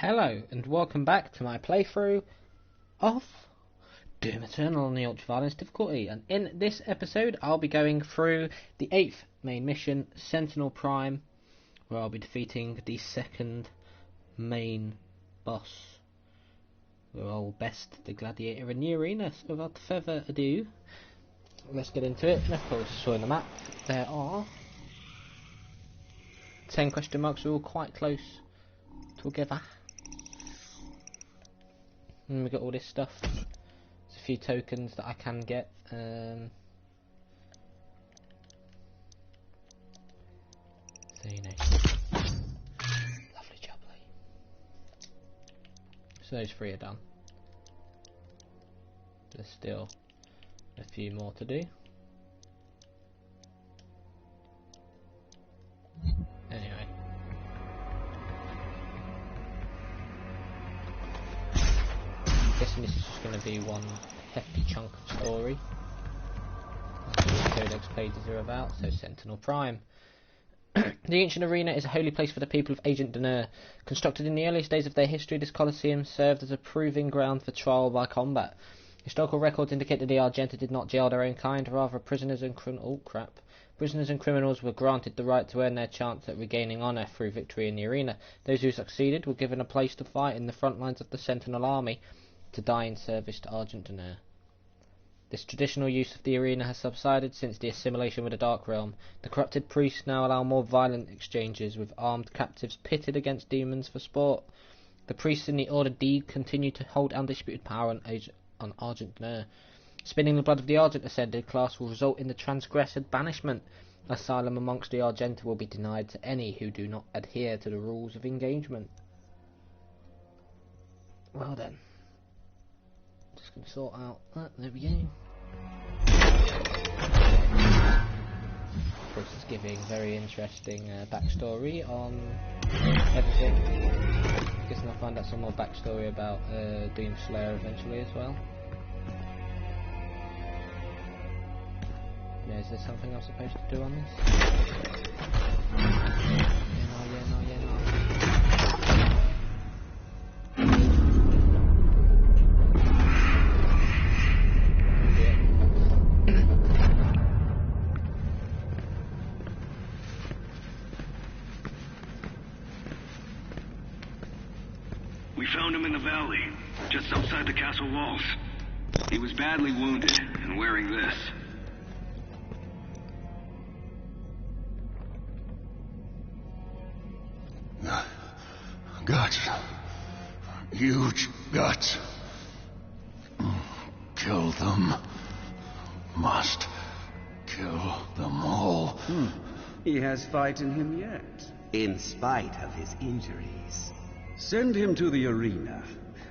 Hello and welcome back to my playthrough of Doom Eternal on the Ultraviolence difficulty, and in this episode I'll be going through the 8th main mission, Sentinel Prime, where I'll be defeating the second main boss, where I'll best the gladiator in the arena. So without further ado, let's get into it. And of course, showing the map, there are 10 question marks, are all quite close together. And we got all this stuff. There's a few tokens that I can get. So you know, lovely jubbly. So those 3 are done. There's still a few more to do. Anyway. Guessing this is just going to be one hefty chunk of story. That's what the Codex pages are about. So Sentinel Prime. The ancient arena is a holy place for the people of Agent Deneur. Constructed in the earliest days of their history, this Colosseum served as a proving ground for trial by combat. Historical records indicate that the Argenta did not jail their own kind, rather prisoners and criminals were granted the right to earn their chance at regaining honour through victory in the arena. Those who succeeded were given a place to fight in the front lines of the Sentinel army, to die in service to Agent Deneur. This traditional use of the arena has subsided since the assimilation with the Dark Realm. The corrupted priests now allow more violent exchanges, with armed captives pitted against demons for sport. The priests in the Order D continue to hold undisputed power on Agent Deneur. Spinning the blood of the Argent Ascended class will result in the transgressor banishment. Asylum amongst the Argenta will be denied to any who do not adhere to the rules of engagement. Well then. Just going to sort out that. There we go. Of course, it's giving very interesting backstory on everything. Guessing I'll find out some more backstory about Doomslayer eventually as well. Yeah, is there something I'm supposed to do on this? Yeah, no. We found him in the valley, just outside the castle walls. He was badly wounded and wearing this. Guts. Huge guts. Kill them. Must kill them all. He has fight in him yet. In spite of his injuries. Send him to the arena.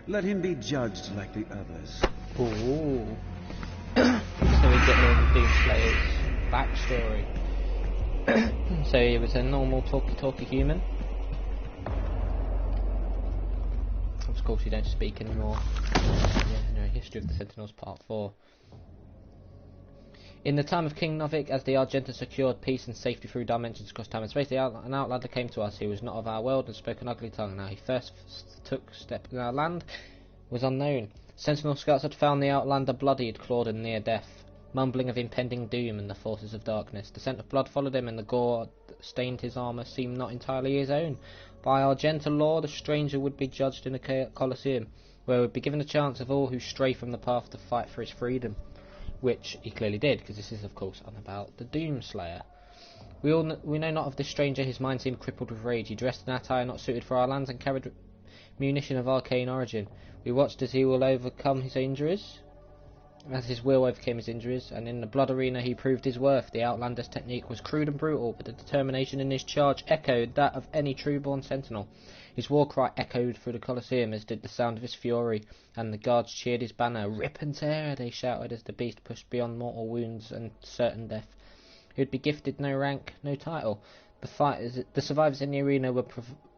Let him be judged like the others. Ooh. So we get Doomslayer's backstory. So he was a normal talky human. Of course you don't speak anymore. History of the Sentinels Part 4. In the time of King Novik, as the Argenta secured peace and safety through dimensions across time and space, an outlander came to us. He was not of our world and spoke an ugly tongue. Now he first took step in our land was unknown. Sentinel scouts had found the outlander bloodied, clawed and near death, mumbling of impending doom and the forces of darkness. The scent of blood followed him, and the gore that stained his armour seemed not entirely his own. By Argenta law, the stranger would be judged in a Colosseum, where he would be given a chance of all who stray from the path to fight for his freedom. Which he clearly did, because this is of course on about the Doomslayer. We know not of this stranger. His mind seemed crippled with rage. He dressed in attire not suited for our lands and carried munition of arcane origin. We watched as he will overcome his injuries, and in the blood arena he proved his worth. The Outlander's technique was crude and brutal, but the determination in his charge echoed that of any true-born sentinel. His war cry echoed through the Colosseum, as did the sound of his fury, and the guards cheered his banner. "Rip and tear," they shouted as the beast pushed beyond mortal wounds and certain death. He would be gifted no rank, no title. The survivors in the arena were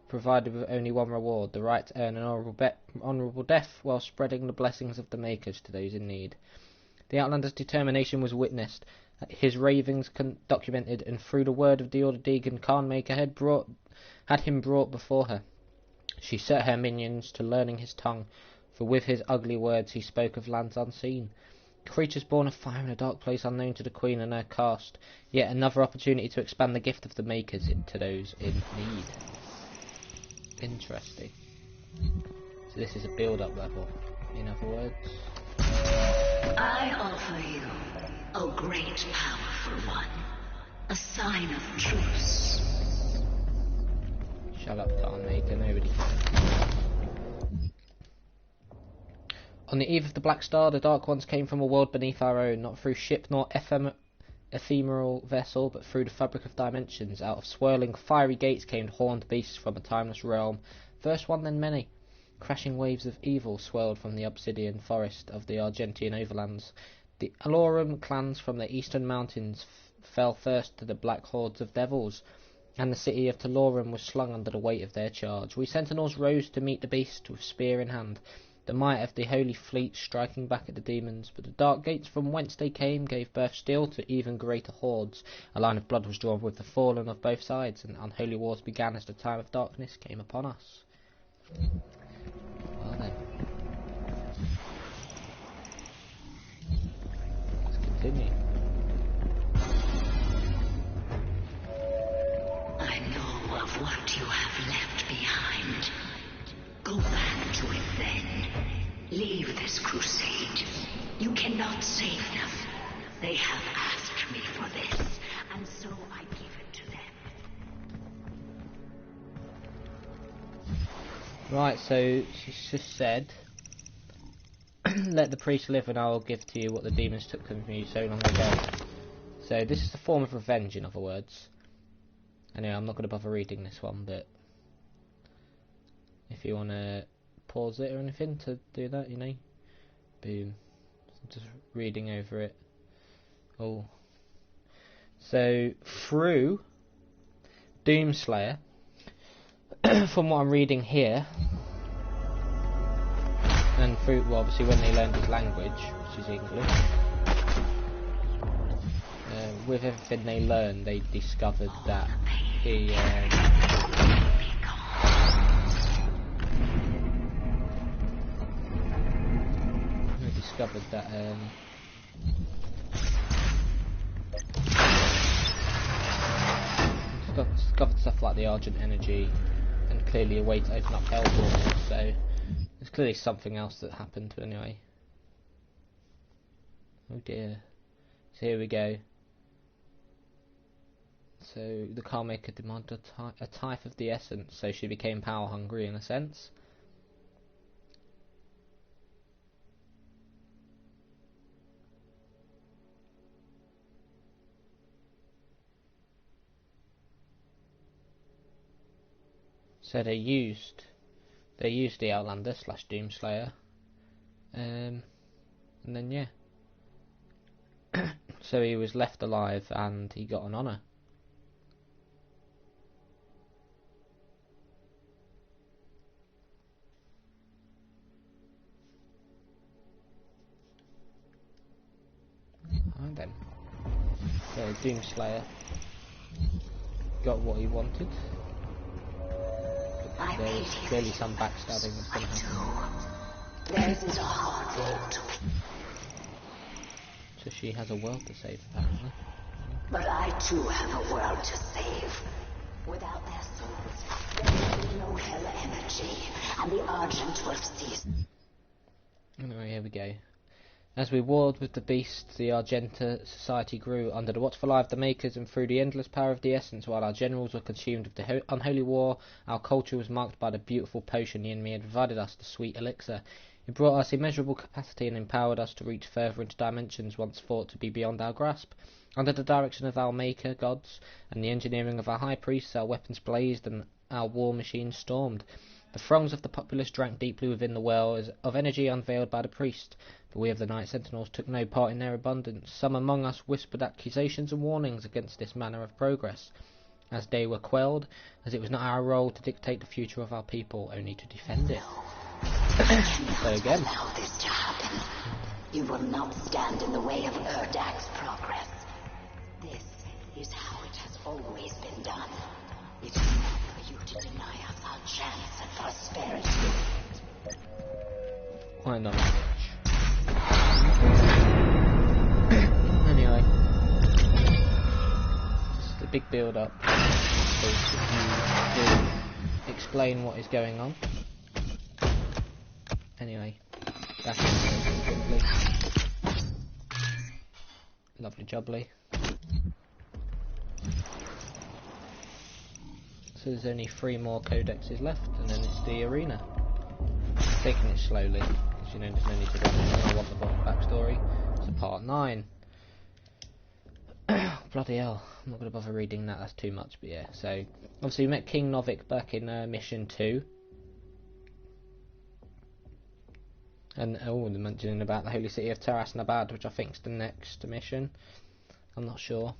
provided with only one reward, the right to earn an honourable death while spreading the blessings of the Makers to those in need. The Outlander's determination was witnessed, his ravings documented, and through the word of the Order Deegan, Khanmaker had him brought before her. She set her minions to learning his tongue, for with his ugly words he spoke of lands unseen. Creatures born of fire in a dark place unknown to the Queen and her caste. Yet another opportunity to expand the gift of the Makers to those in need. Interesting. So this is a build-up level, in other words. I offer you, O great powerful one, a sign of truce. Shut up, Khan Maker, nobody cares. On the eve of the Black Star, the Dark Ones came from a world beneath our own, not through ship nor ephemeral vessel, but through the fabric of dimensions. Out of swirling, fiery gates came horned beasts from a timeless realm, first one then many. Crashing waves of evil swirled from the obsidian forest of the Argentian overlands. The Alorum clans from the eastern mountains fell first to the black hordes of devils, and the city of Talorum was slung under the weight of their charge. We sentinels rose to meet the beast with spear in hand, the might of the holy fleet striking back at the demons, but the dark gates from whence they came gave birth still to even greater hordes. A line of blood was drawn with the fallen of both sides, and unholy wars began as the time of darkness came upon us. Well then, let's continue. I know of what you have left behind. Go back to it then. Leave this crusade. You cannot save them. They have asked me for this, and so I give it to them. Right, so she's just said, let the priest live and I will give to you what the demons took from you so long ago. So this is a form of revenge, in other words. Anyway, I'm not going to bother reading this one, but if you want to pause it or anything to do that, you know, boom, just reading over it. Oh, so through Doomslayer, from what I'm reading here, and through, well, obviously when they learned his language, which is English, with everything they learned, they discovered that he discovered stuff like the Argent Energy, and clearly a way to open up hell portals, so there's clearly something else that happened, but anyway. Oh dear. So here we go. So the Carmaker demanded a tithe of the essence, so she became power hungry in a sense. So they used the Outlander / Doomslayer, and then yeah. So he was left alive and he got an honour. Alright then. So Doomslayer got what he wanted. There's clearly some backstabbing that's going to happen. Theirs is a hard road to pick. So she has a world to save, apparently. But I too have a world to save. Without their souls, there will be no hell energy, and the Argent will cease. Anyway, here we go. As we warred with the beasts, the Argenta society grew under the watchful eye of the Makers and through the endless power of the essence. While our generals were consumed with the unholy war, our culture was marked by the beautiful potion the enemy had provided us, the sweet elixir. It brought us immeasurable capacity and empowered us to reach further into dimensions once thought to be beyond our grasp. Under the direction of our Maker gods and the engineering of our high priests, our weapons blazed and our war machines stormed. The throngs of the populace drank deeply within the well of energy unveiled by the priest, but we of the Night Sentinels took no part in their abundance. Some among us whispered accusations and warnings against this manner of progress, as they were quelled, as it was not our role to dictate the future of our people, only to defend it. So again. Allow this to happen. You will not stand in the way of Erdak's progress. This is how it has always been done. It is not for you to deny us our chance at prosperity. Why not? Anyway, just a big build up to explain what is going on. Anyway, that's it. Lovely jubbly. So there's only 3 more codexes left, and then it's the arena. Taking it slowly, because you know there's no need to rush it. I want the backstory. So part 9. Bloody hell, I'm not going to bother reading that, that's too much, but yeah. So, obviously we met King Novik back in mission 2. And they're mentioning about the holy city of Taras Nabad, which I think is the next mission. I'm not sure.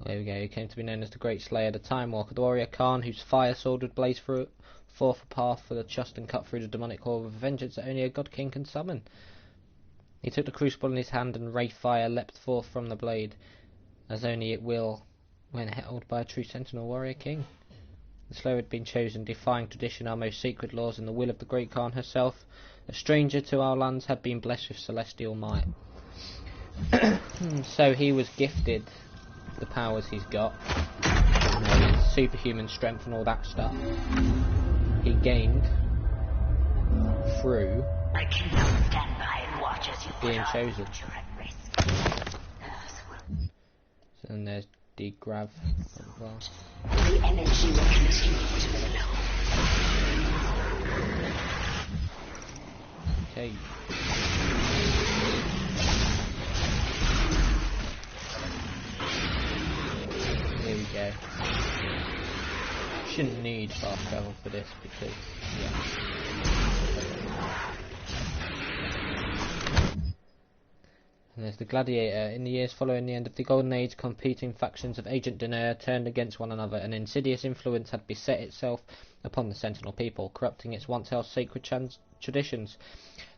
There we go, he came to be known as the Great Slayer, the Time Walker, the warrior Khan, whose fire sword would blaze forth a path for the just and cut through the demonic core with a vengeance that only a god king can summon. He took the crucible in his hand, and ray fire leapt forth from the blade, as only it will when held by a true sentinel warrior king. The Slayer had been chosen, defying tradition, our most sacred laws, and the will of the Great Khan herself. A stranger to our lands, had been blessed with celestial might. So he was gifted the powers he's got, superhuman strength and all that stuff. He gained through I cannot stand by and watch as you being put chosen. our future at risk. So then there's degrav as well. The energy will continue to flow. Okay. Here we go. Shouldn't need fast travel for this because, yeah. And there's the Gladiator. In the years following the end of the Golden Age, competing factions of Agent Denaire turned against one another. An insidious influence had beset itself upon the Sentinel people, corrupting its once-held sacred traditions.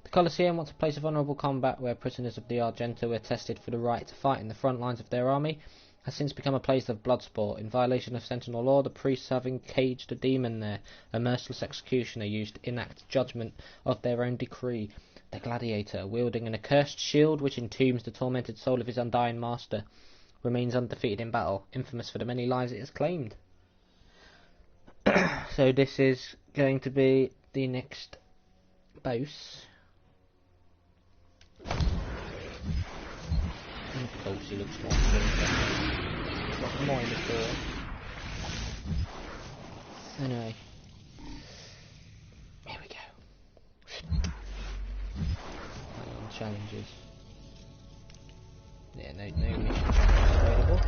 The Colosseum, once a place of honourable combat where prisoners of the Argenta were tested for the right to fight in the front lines of their army, has since become a place of blood sport. In violation of Sentinel law, the priests having caged a demon there, a merciless executioner used to enact judgment of their own decree. The Gladiator, wielding an accursed shield which entombs the tormented soul of his undying master, remains undefeated in battle, infamous for the many lives it has claimed. So this is going to be the next boss. Of course he looks more got more in the store. Anyway. Here we go. Challenges. Yeah, no mission challenges available.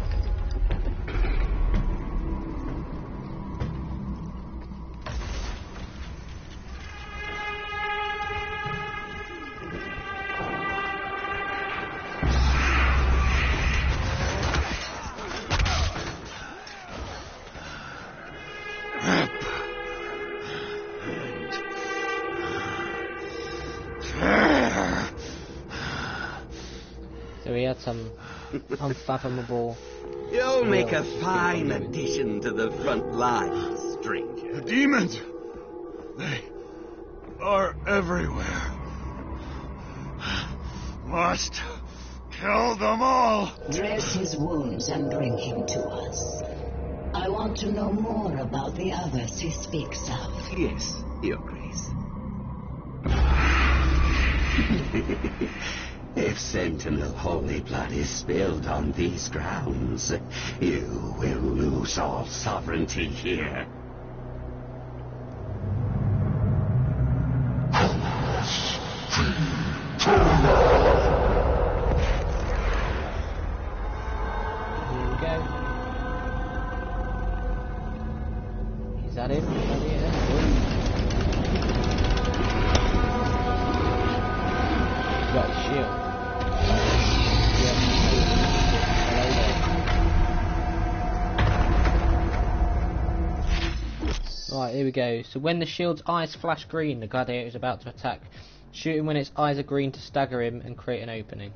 So we had some unfathomable... You'll make a fine addition to the front lines, stranger. The demons! They are everywhere. Must kill them all! Dress his wounds and bring him to us. I want to know more about the others he speaks of. Yes, Your Grace. If Sentinel holy blood is spilled on these grounds, you will lose all sovereignty here. Here we go. Is that it? Got a shield. Right, here we go. So when the shield's eyes flash green, the Gladiator is about to attack. Shoot him when its eyes are green to stagger him and create an opening.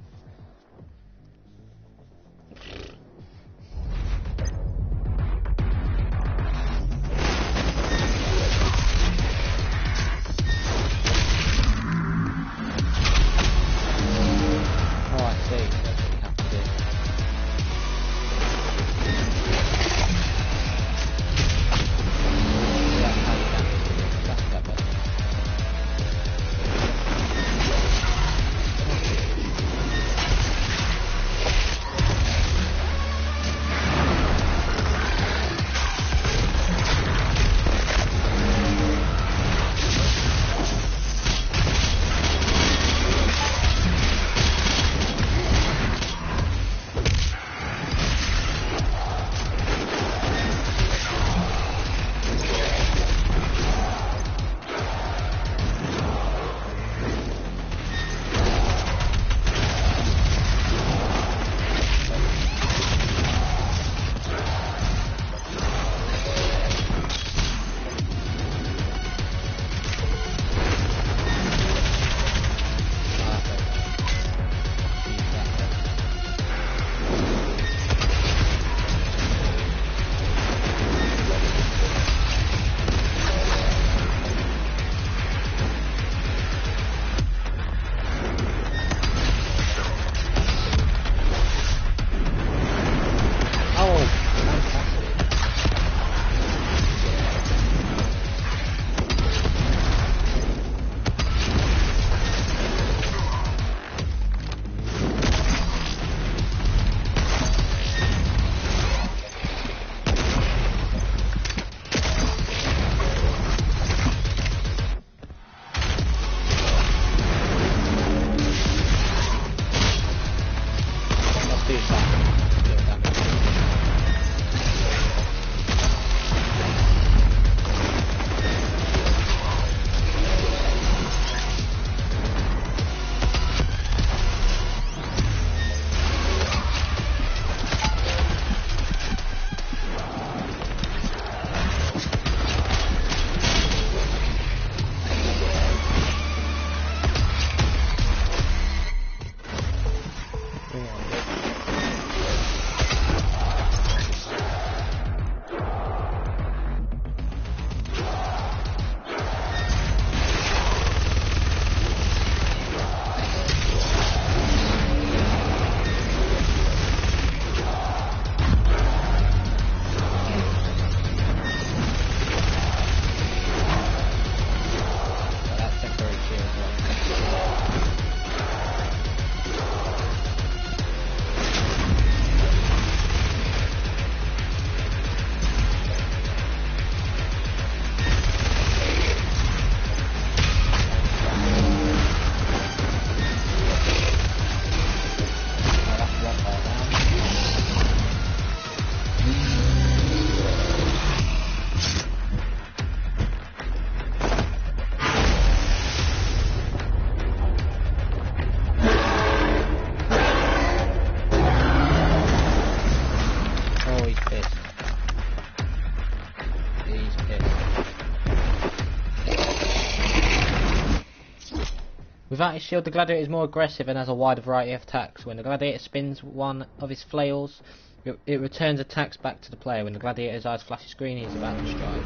Without his shield, the gladiator is more aggressive and has a wider variety of attacks. When the gladiator spins one of his flails, it returns attacks back to the player. When the gladiator's eyes flashes green, he is about to strike.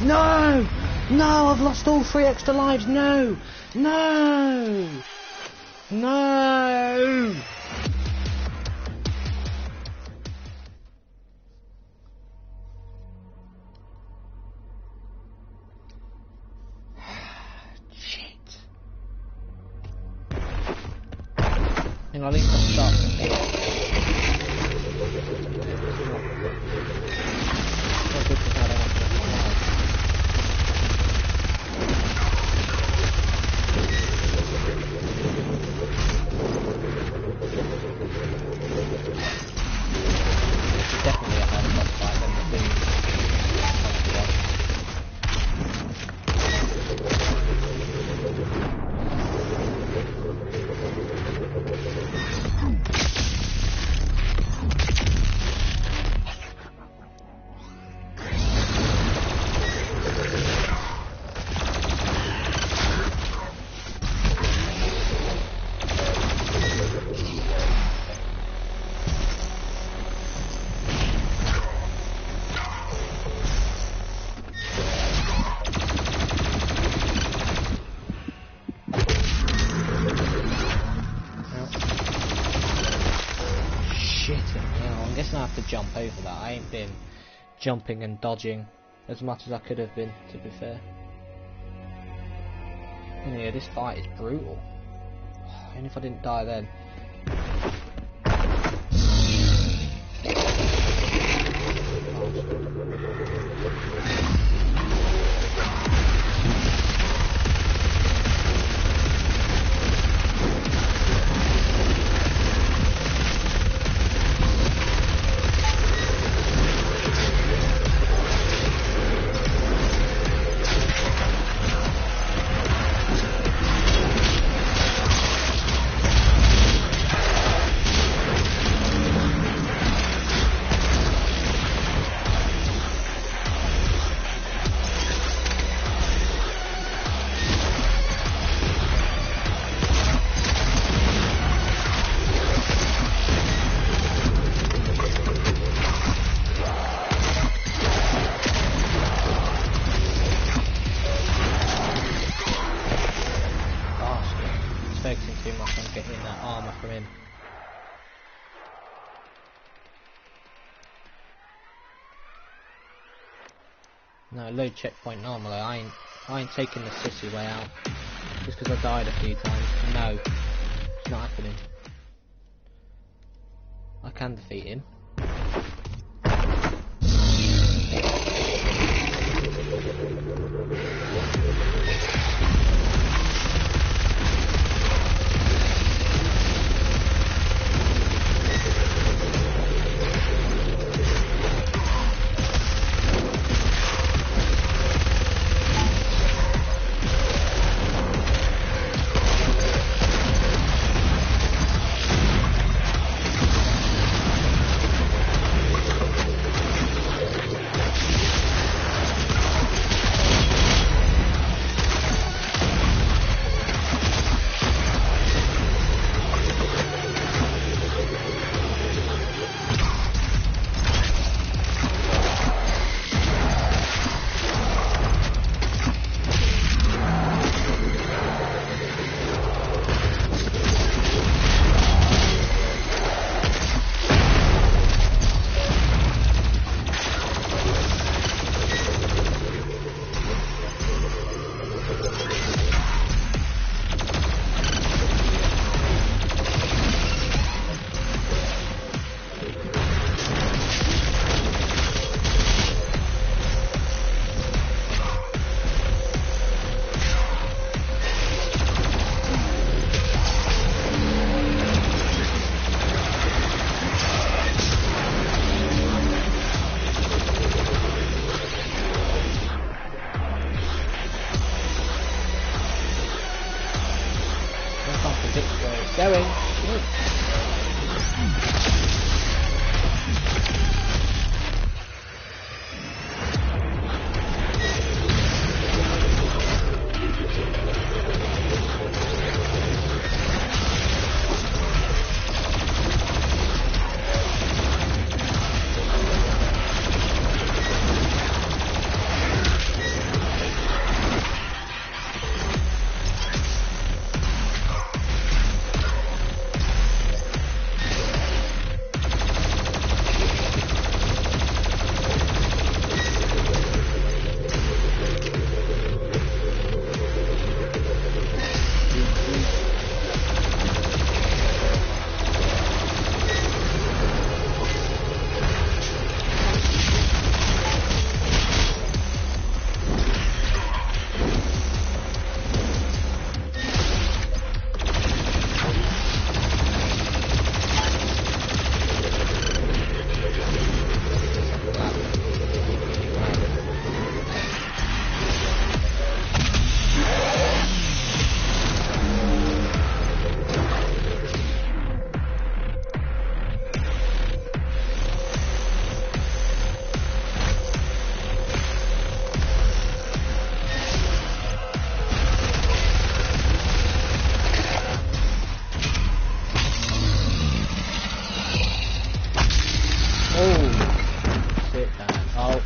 No! No, I've lost all 3 extra lives. No! No! No! Shit. You know, at least I'll start from here. Not good because I don't have to definitely a harder boss fight than the Doom. I'm guessing I have to jump over that. I ain't been jumping and dodging as much as I could have been, to be fair. And yeah, this fight is brutal. Even if I didn't die then. Too much on getting that armour from him. No, load checkpoint normally. I ain't taking the sissy way out just because I died a few times. No, it's not happening. I can defeat him.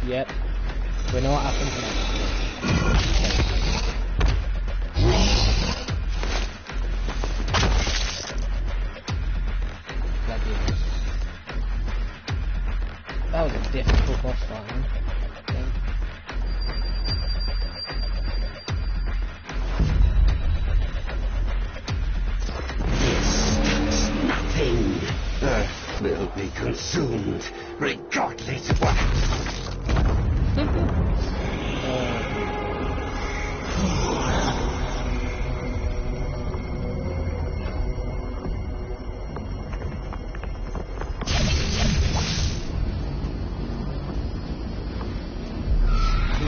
Yep. We know what happens next. Gladiators. That was a difficult boss fight, man. Nothing. Earth will be consumed, regardless of what. The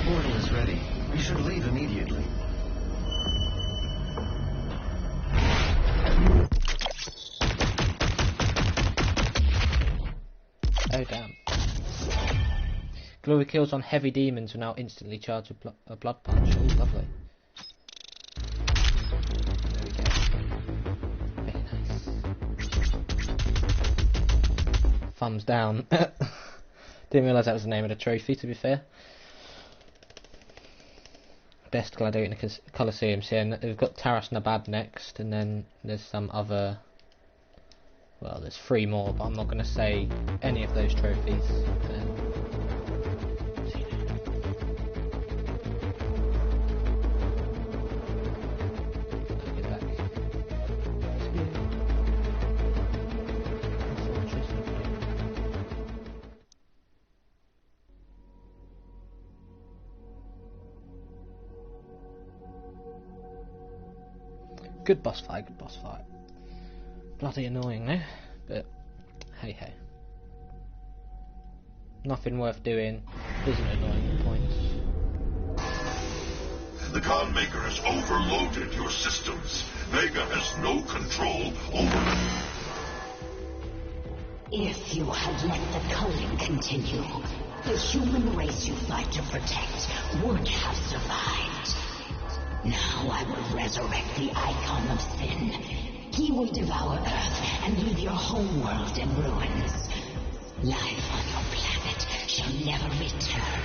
portal is ready. We should leave immediately. Oh damn. Glory kills on heavy demons will now instantly charge a blood punch. Ooh, lovely. There we go. Very nice. Thumbs down. Didn't realise that was the name of the trophy, to be fair. Best gladiator in the Colosseum. So yeah, we've got Taras Nabad next, and then there's some other. Well, there's 3 more, but I'm not going to say any of those trophies. Get back. Good boss fight, good boss fight. Bloody annoying though, but hey hey. Nothing worth doing isn't annoying at points. The Khan Maker has overloaded your systems. Vega has no control over them. If you had let the culling continue, the human race you fight to protect would have survived. Now I will resurrect the icon of sin. He will devour Earth and leave your home world in ruins. Life on your planet shall never return.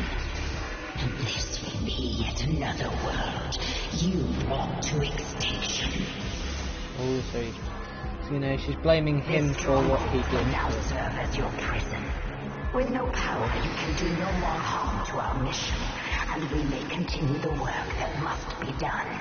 And this will be yet another world you brought to extinction. Oh, so you know, she's blaming him for what he did. Now serve as your prison. With no power, you can do no more harm to our mission, and we may continue the work that must be done.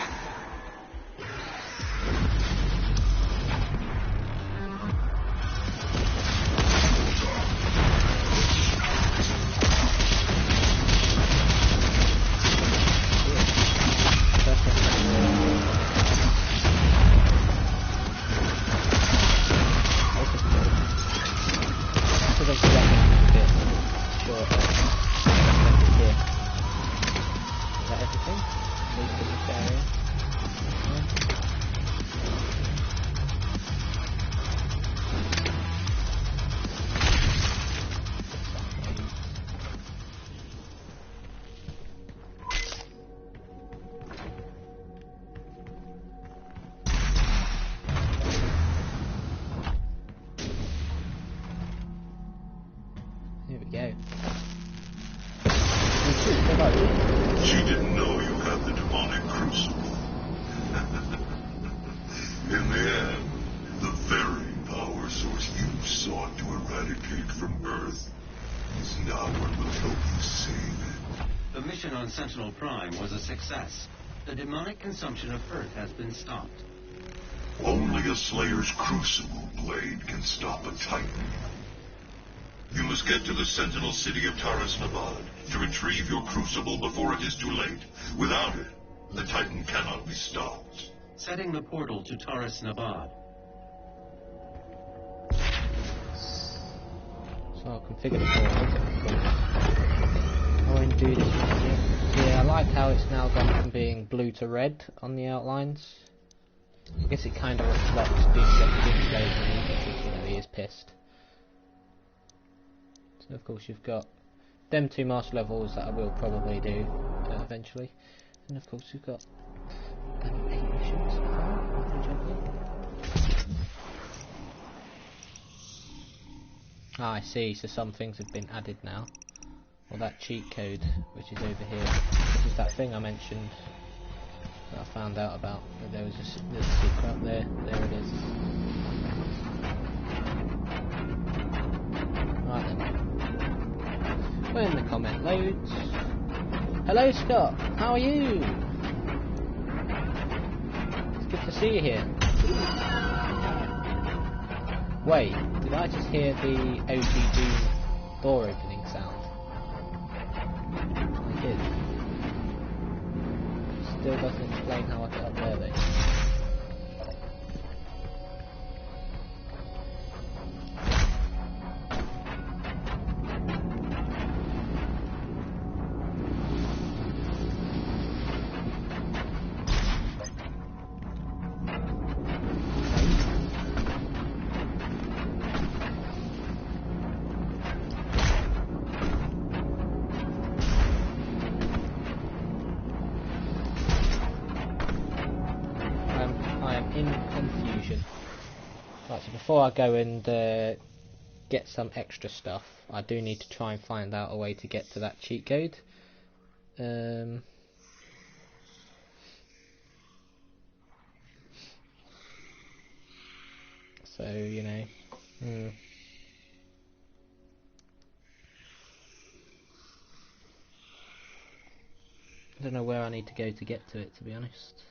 She didn't know you had the demonic crucible. In the end, the very power source you sought to eradicate from Earth is now what will help you save it. The mission on Sentinel Prime was a success. The demonic consumption of Earth has been stopped. Only a Slayer's crucible blade can stop a Titan. You must get to the Sentinel city of Taras Nabad to retrieve your crucible before it is too late. Without it, the Titan cannot be stopped. Setting the portal to Taras Nabad. So I'll configure the portal. I'll do this again. Yeah, I like how it's now gone from being blue to red on the outlines. I guess it kind of reflects Doomsday, you know, he is pissed. So of course you've got them 2 master levels that I will probably do eventually, and of course you've got 8 missions. Ah, I see. So some things have been added now, or that cheat code, which is over here. This is that thing I mentioned that I found out about. That there was a secret up there. There it is. Right then. When the comment loads. Hello Scott, how are you? It's good to see you here. Wait, did I just hear the OG Doom door opening sound? I did. Still doesn't explain how I got up there though. Before I go and get some extra stuff, I do need to try and find out a way to get to that cheat code. So, you know, I don't know where I need to go to get to it, to be honest.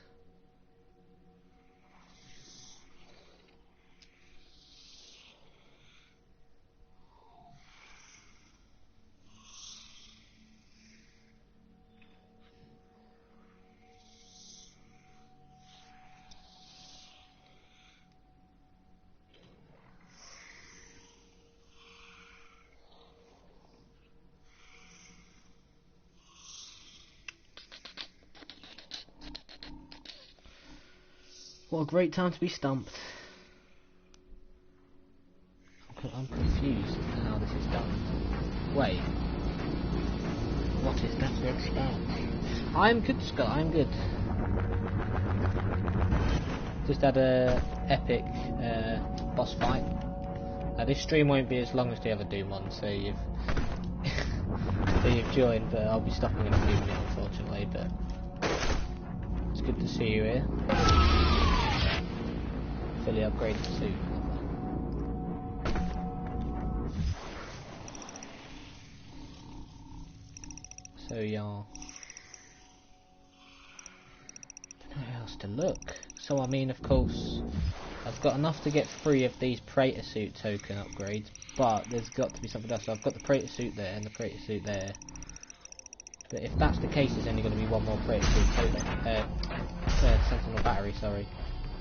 What a great time to be stumped. I'm confused as to how this is done. Wait. What is that red spell? I'm good, Scott, I'm good. Just had a epic boss fight. This stream won't be as long as the other Doom one, so you've joined, but I'll be stopping in a few minutes unfortunately, but it's good to see you here. Fully upgraded suit. So yeah. Don't know where else to look. So I mean, of course, I've got enough to get 3 of these Praetor suit token upgrades, but there's got to be something else. So I've got the Praetor suit there and the Praetor suit there. But if that's the case, there's only going to be one more Praetor suit token. Sentinel battery, sorry.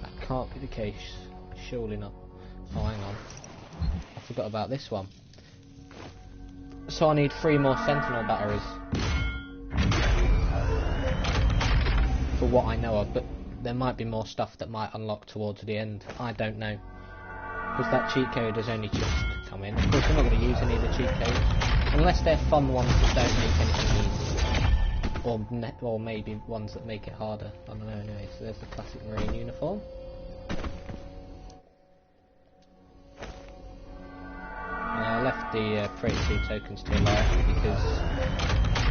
That can't be the case. Surely not. Oh, hang on. I forgot about this one. So I need 3 more Sentinel batteries. For what I know of, but there might be more stuff that might unlock towards the end. I don't know. Because that cheat code has only just come in. Of course, I'm not going to use any of the cheat codes. Unless they're fun ones that don't make anything easy. Or maybe ones that make it harder. I don't know anyway. So there's the classic Marine uniform. I left the Praetor tokens till last because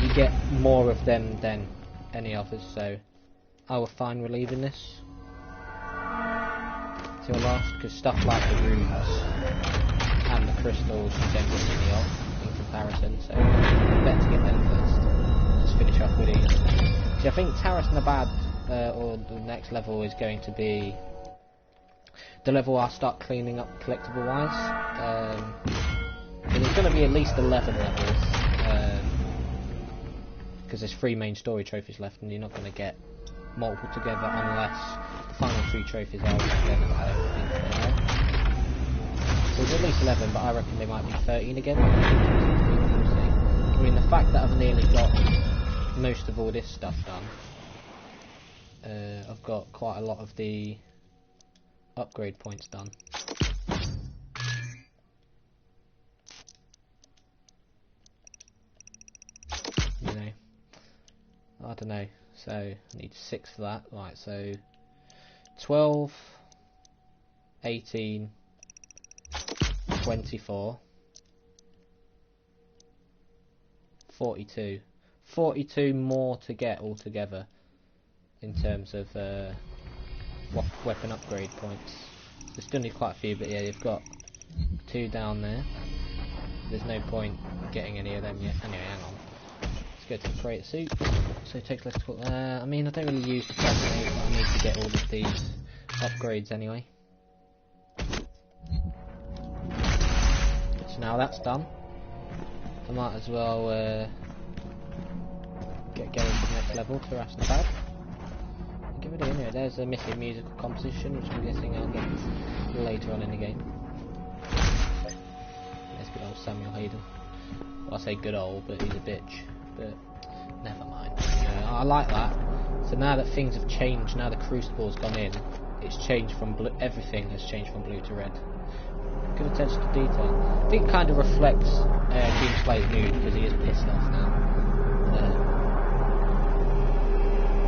you get more of them than any others, so I will find relieving this till last, because stuff like the runes and the crystals you don't get any of in comparison, so better to get them first. Let's finish off with these. See, I think Taras Nabad, or the next level, is going to be the level I'll start cleaning up collectible wise. There's going to be at least 11 levels, because there's 3 main story trophies left, and you're not going to get multiple together unless the final 3 trophies are all together, but I don't think they are. So there's at least 11, but I reckon they might be 13 again. I mean, the fact that I've nearly got most of all this stuff done, I've got quite a lot of the upgrade points done. You know, I don't know, so I need 6 for that. Right, so 12, 18, 24, 42. 42 more to get altogether in terms of weapon upgrade points. So still need quite a few, but yeah, you've got 2 down there. There's no point getting any of them yet. Anyway, hang on. Let's go to the create suit. So it takes less to I mean, I don't really use the Sentinel, but I need to get all of these upgrades anyway. So now that's done, I might as well get going to the next level to Rasnabad. Give it a anyway. There's a missing musical composition, which I'm guessing I'll get later on in the game. There's good old Samuel Hayden. Well, I say good old, but he's a bitch. But never mind. I like that. So now that things have changed, now the Crucible's gone in, it's changed from blue. Everything has changed from blue to red. Good attention to detail. I think it kind of reflects Doomslayer's mood because he is pissed off now.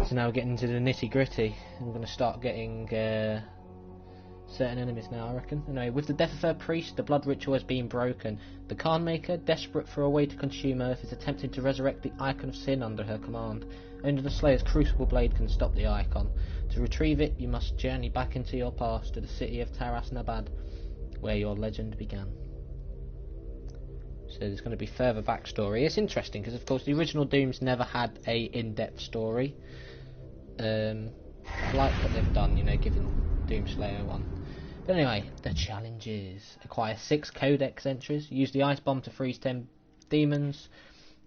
So now we're getting into the nitty gritty. I'm going to start getting certain enemies now, I reckon. Anyway, with the death of her priest, the blood ritual has been broken. The Khan Maker, desperate for a way to consume Earth, is attempting to resurrect the Icon of Sin under her command. Only the Slayer's Crucible Blade can stop the Icon. To retrieve it, you must journey back into your past to the city of Taras Nabad, where your legend began. So there's going to be further backstory. It's interesting because, of course, the original Dooms never had a in-depth story. I like what they've done, you know, giving Doomslayer one. But anyway, the challenge is acquire 6 Codex entries, use the Ice Bomb to freeze 10 demons,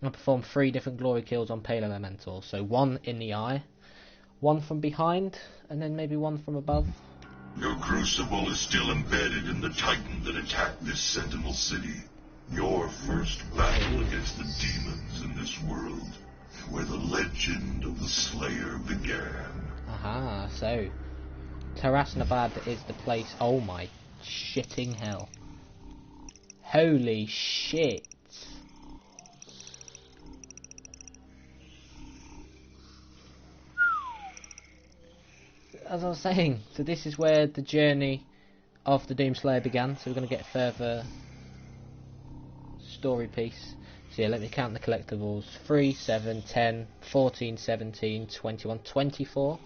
and perform 3 different glory kills on Pale Elementals. So 1 in the eye, 1 from behind, and then maybe 1 from above. Your Crucible is still embedded in the Titan that attacked this Sentinel City. Your first battle against the demons in this world, where the legend of the Slayer began. Aha, so Taras Nabad is the place. Oh my shitting hell. Holy shit. As I was saying, so this is where the journey of the Doomslayer began. So we're going to get further story piece. So yeah, let me count the collectibles. 3, 7, 10, 14, 17, 21, 24.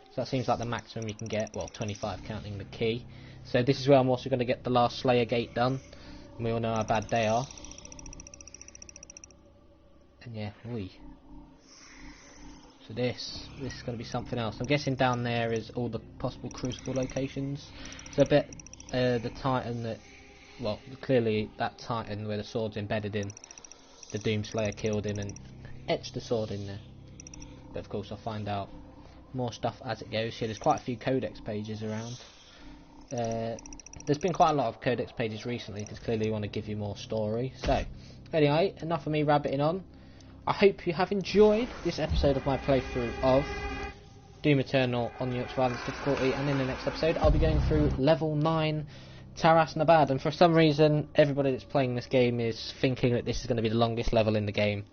So that seems like the maximum you can get. Well, 25 counting the key. So this is where I'm also going to get the last Slayer gate done. And we all know how bad they are. And yeah, so this is going to be something else. I'm guessing down there is all the possible Crucible locations. So I bet the Titan that, well, clearly that Titan where the sword's embedded in, the Doomslayer killed him and etched the sword in there. But of course I'll find out more stuff as it goes. Here, there's quite a few Codex pages around. There's been quite a lot of Codex pages recently because clearly you want to give you more story. So, anyway, enough of me rabbiting on. I hope you have enjoyed this episode of my playthrough of Doom Eternal on the Ultra Violence difficulty, and in the next episode I'll be going through level 9 Taras Nabad, and for some reason everybody that's playing this game is thinking that this is going to be the longest level in the game,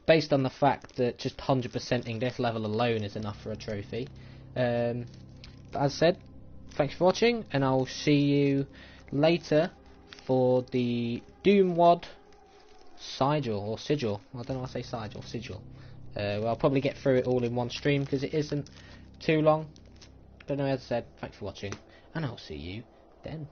based on the fact that just 100%ing this level alone is enough for a trophy. But as I said, thanks for watching, and I'll see you later for the Doom WOD Sigil, or Sigil. I don't know why I say Sigil, Sigil. Well, I'll probably get through it all in one stream because it isn't too long. But no, as I said, thanks for watching, and I'll see you then.